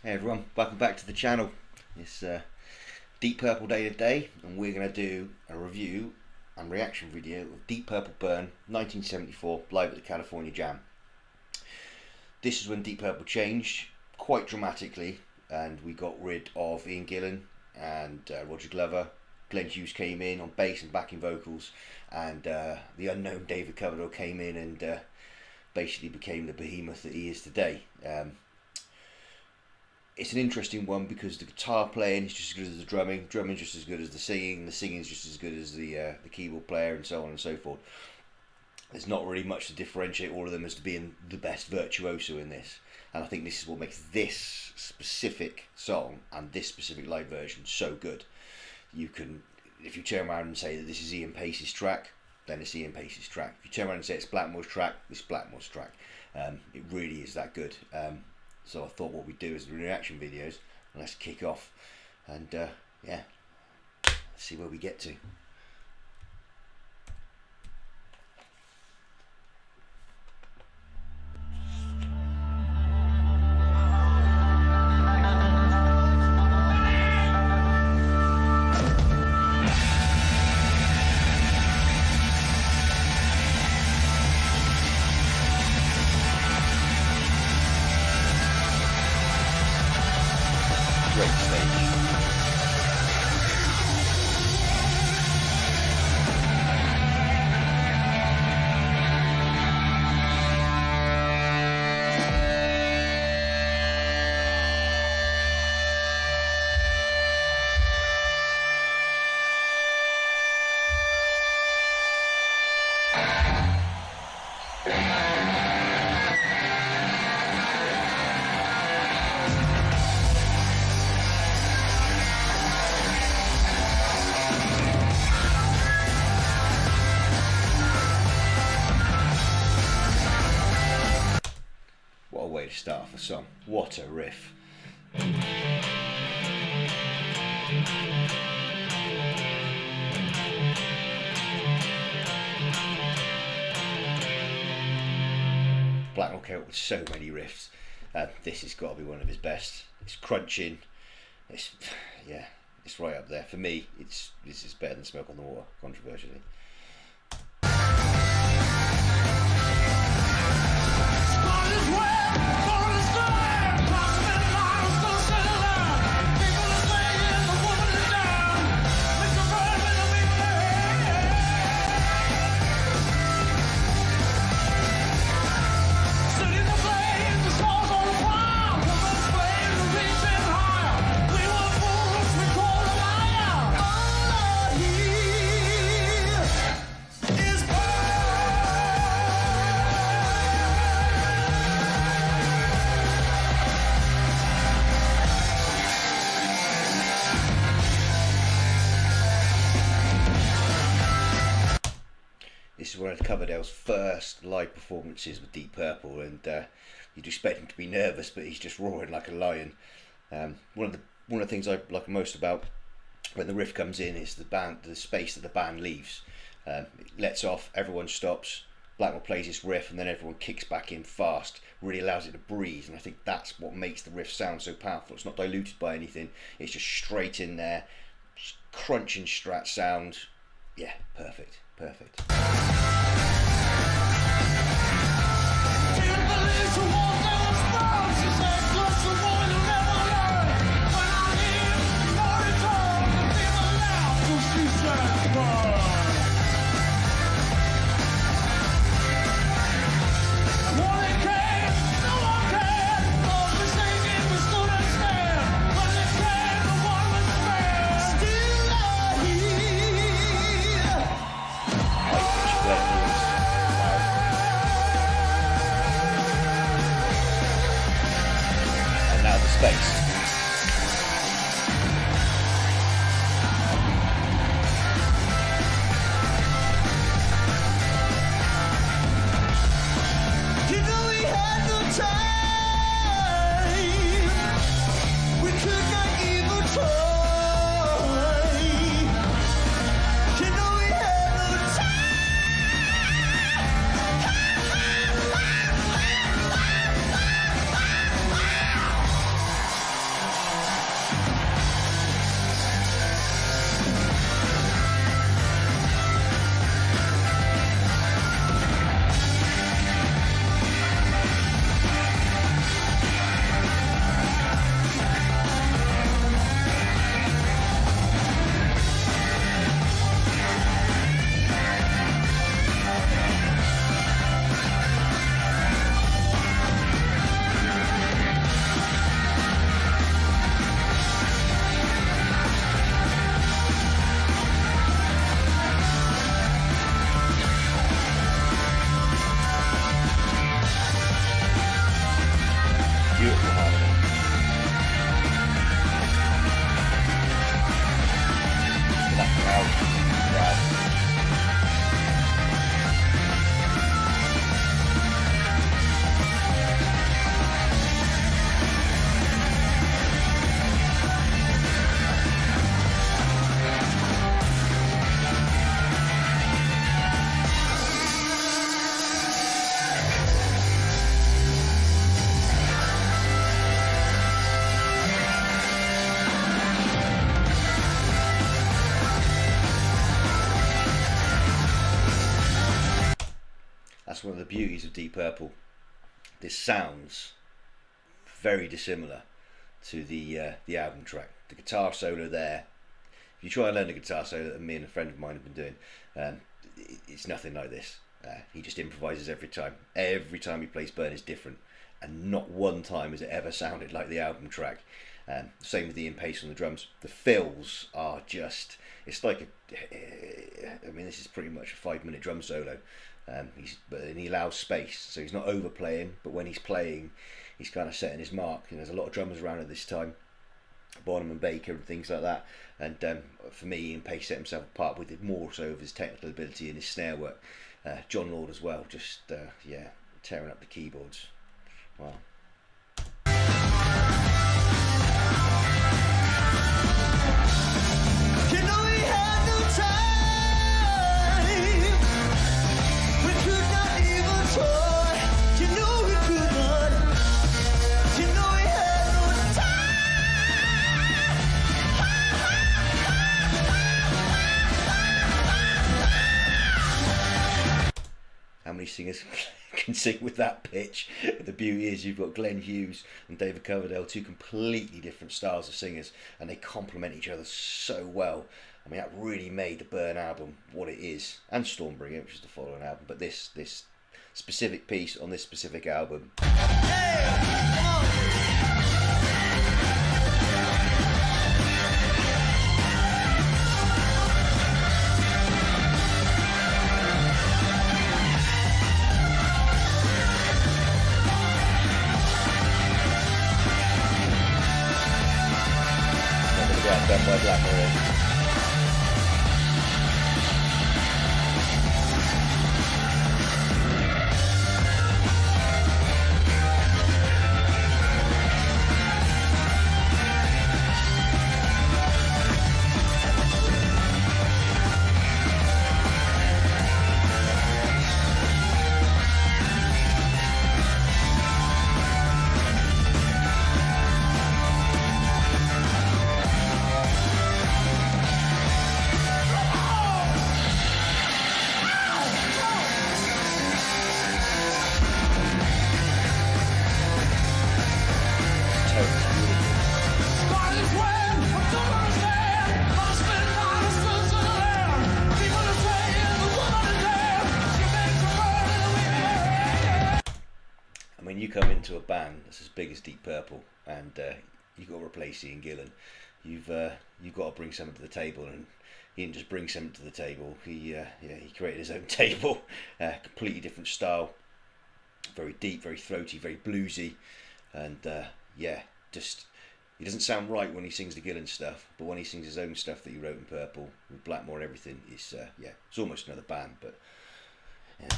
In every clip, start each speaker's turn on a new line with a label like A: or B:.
A: Hey everyone, welcome back to the channel. It's Deep Purple Day today, and we're going to do a review and reaction video of Deep Purple Burn 1974 live at the California Jam. This is when Deep Purple changed quite dramatically, and we got rid of Ian Gillan and Roger Glover. Glenn Hughes came in on bass and backing vocals, and the unknown David Coverdale came in and basically became the behemoth that he is today. It's an interesting one because the guitar playing is just as good as the drumming just as good as the singing is just as good as the keyboard player, and so on and so forth. There's not really much to differentiate all of them as to being the best virtuoso in this, and I think this is what makes this specific song and this specific live version so good. You can, if you turn around and say that this is Ian Paice's track, then it's Ian Paice's track. If you turn around and say it's Blackmore's track, it's Blackmore's track. It really is that good. So I thought what we'd do is the reaction videos, and let's kick off and yeah, let's see where we get to. Great stage. What a way to start off a song. What a riff. Blackmore came up with so many riffs. This has got to be one of his best. It's crunching. It's yeah, it's right up there. For me, this is better than Smoke on the Water, controversially. This is one of Coverdale's first live performances with Deep Purple, and you'd expect him to be nervous, but he's just roaring like a lion. One of the things I like most about when the riff comes in is the space that the band leaves. It lets off, everyone stops, Blackmore plays this riff, and then everyone kicks back in fast. Really allows it to breathe, and I think that's what makes the riff sound so powerful. It's not diluted by anything. It's just straight in there, just crunching Strat sound. Yeah, perfect. Perfect. That's one of the beauties of Deep Purple. This sounds very dissimilar to the album track. The guitar solo there, if you try and learn the guitar solo that me and a friend of mine have been doing, it's nothing like this. He just improvises every time. Every time he plays Burn is different, and not one time has it ever sounded like the album track. Same with Ian Pace on the drums. The fills are just, it's like I mean, this is pretty much a 5-minute drum solo. And he allows space, so he's not overplaying, but when he's playing, he's kind of setting his mark. And there's a lot of drummers around at this time, Bonham and Baker and things like that. And for me, Ian Pace set himself apart with it more so of his technical ability and his snare work. John Lord as well, just tearing up the keyboards. Wow. How many singers can sing with that pitch? The beauty is you've got Glenn Hughes and David Coverdale, two completely different styles of singers, and they complement each other so well. I mean, that really made the Burn album what it is, and Stormbringer, which is the following album. But this specific piece on this specific album. Done by Blackmore. You come into a band that's as big as Deep Purple, and you've got to replace Ian Gillan. You've got to bring something to the table, and he didn't just bring something to the table. He created his own table, completely different style, very deep, very throaty, very bluesy, and just he doesn't sound right when he sings the Gillan stuff, but when he sings his own stuff that he wrote in Purple with Blackmore and everything, it's almost another band, but yeah.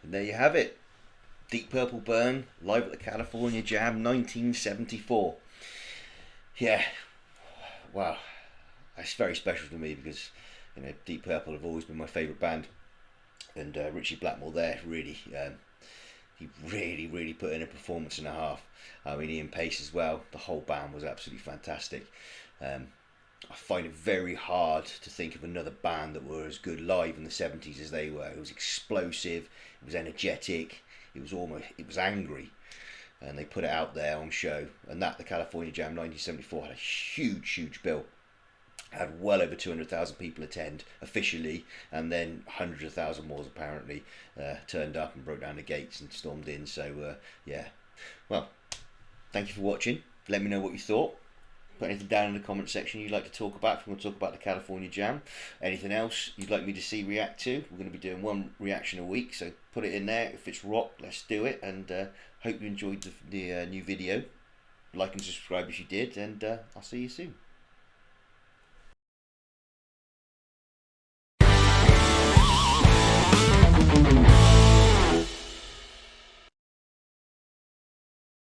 A: And there you have it. Deep Purple Burn, live at the California Jam, 1974. Yeah, wow. That's very special to me because, Deep Purple have always been my favourite band. And Ritchie Blackmore there, really, he really put in a performance and a half. I mean, Ian Pace as well. The whole band was absolutely fantastic. I find it very hard to think of another band that were as good live in the 70s as they were. It was explosive, it was energetic, it was angry, and they put it out there on show. And that, the California Jam 1974, had a huge bill. Had well over 200,000 people attend officially, and then hundreds of thousands more apparently turned up and broke down the gates and stormed in. So yeah, well, thank you for watching. Let me know what you thought. Put anything down in the comment section you'd like to talk about. If you want to talk about the California Jam, anything else you'd like me to see react to, we're going to be doing one reaction a week, so put it in there. If it's rock, let's do it. And hope you enjoyed the new video. Like and subscribe if you did, and I'll see you soon.